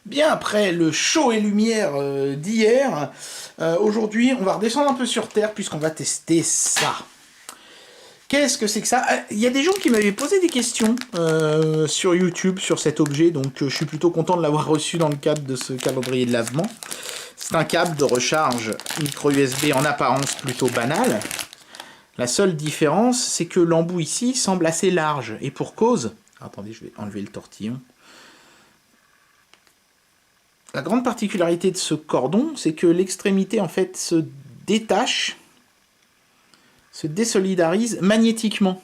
Bien après le show et lumière d'hier, aujourd'hui on va redescendre un peu sur Terre puisqu'on va tester ça. Qu'est-ce que c'est que ça? Il y a des gens qui m'avaient posé des questions sur YouTube sur cet objet, donc je suis plutôt content de l'avoir reçu dans le cadre de ce calendrier de lavement. C'est un câble de recharge micro USB en apparence plutôt banal. La seule différence, c'est que l'embout ici semble assez large, et pour cause... Attendez, je vais enlever le tortillon. La grande particularité de ce cordon, c'est que l'extrémité en fait se détache, se désolidarise magnétiquement.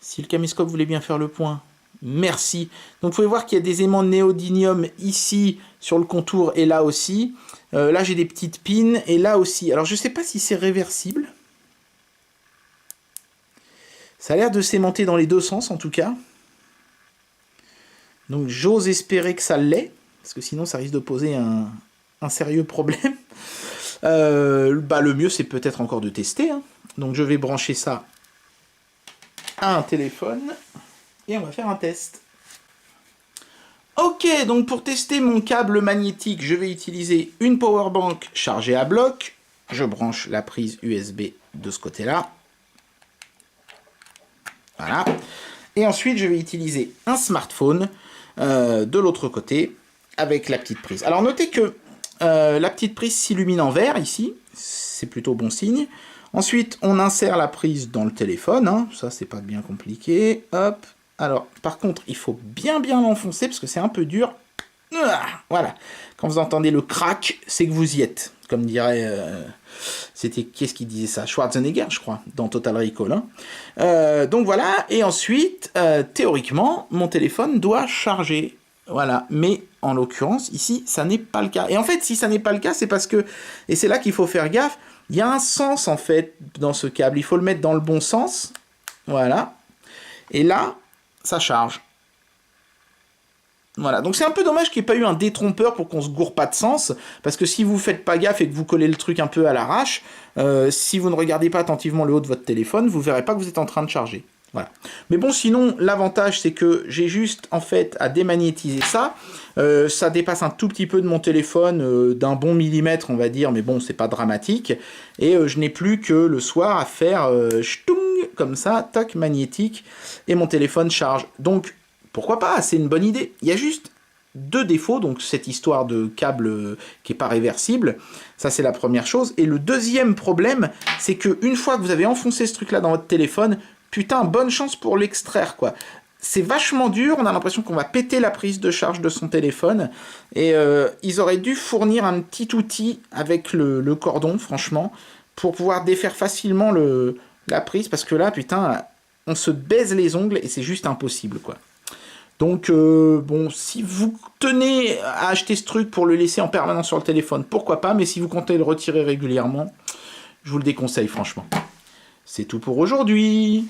Si le caméscope voulait bien faire le point, merci. Donc vous pouvez voir qu'il y a des aimants de néodymium ici sur le contour et là aussi. Là j'ai des petites pins et là aussi. Alors je ne sais pas si c'est réversible. Ça a l'air de s'aimanter dans les deux sens en tout cas. Donc j'ose espérer que ça l'est. Parce que sinon ça risque de poser un sérieux problème. Le mieux c'est peut-être encore de tester. Hein. Donc je vais brancher ça à un téléphone. Et on va faire un test. Ok, donc pour tester mon câble magnétique, je vais utiliser une powerbank chargée à bloc. Je branche la prise USB de ce côté-là. Voilà. Et ensuite je vais utiliser un smartphone de l'autre côté. Avec la petite prise. Alors notez que la petite prise s'illumine en vert ici, c'est plutôt bon signe. Ensuite on insère la prise dans le téléphone, hein. Ça c'est pas bien compliqué, hop. Alors par contre il faut bien l'enfoncer parce que c'est un peu dur. Voilà, quand vous entendez le crack, c'est que vous y êtes, comme dirait... C'était, qu'est-ce qui disait ça? Schwarzenegger, je crois, dans Total Recall. Hein. Donc voilà, et ensuite, théoriquement, mon téléphone doit charger. Voilà, mais en l'occurrence, ici, ça n'est pas le cas. Et en fait, si ça n'est pas le cas, c'est parce que, et c'est là qu'il faut faire gaffe, il y a un sens, en fait, dans ce câble. Il faut le mettre dans le bon sens. Voilà. Et là, ça charge. Voilà, donc c'est un peu dommage qu'il n'y ait pas eu un détrompeur pour qu'on se gourre pas de sens, parce que si vous faites pas gaffe et que vous collez le truc un peu à l'arrache, si vous ne regardez pas attentivement le haut de votre téléphone, vous verrez pas que vous êtes en train de charger. Voilà. Mais bon, sinon, l'avantage, c'est que j'ai juste, en fait, à démagnétiser ça. Ça dépasse un tout petit peu de mon téléphone, d'un bon millimètre, on va dire, mais bon, c'est pas dramatique. Et je n'ai plus que le soir à faire ch'toung, comme ça, tac, magnétique, et mon téléphone charge. Donc, pourquoi pas, c'est une bonne idée. Il y a juste deux défauts, donc cette histoire de câble qui n'est pas réversible, ça c'est la première chose. Et le deuxième problème, c'est qu'une fois que vous avez enfoncé ce truc-là dans votre téléphone, putain, bonne chance pour l'extraire, quoi. C'est vachement dur, on a l'impression qu'on va péter la prise de charge de son téléphone. Et ils auraient dû fournir un petit outil avec le cordon, franchement, pour pouvoir défaire facilement la prise, parce que là, putain, on se baise les ongles et c'est juste impossible, quoi. Donc, bon, si vous tenez à acheter ce truc pour le laisser en permanence sur le téléphone, pourquoi pas, mais si vous comptez le retirer régulièrement, je vous le déconseille, franchement. C'est tout pour aujourd'hui.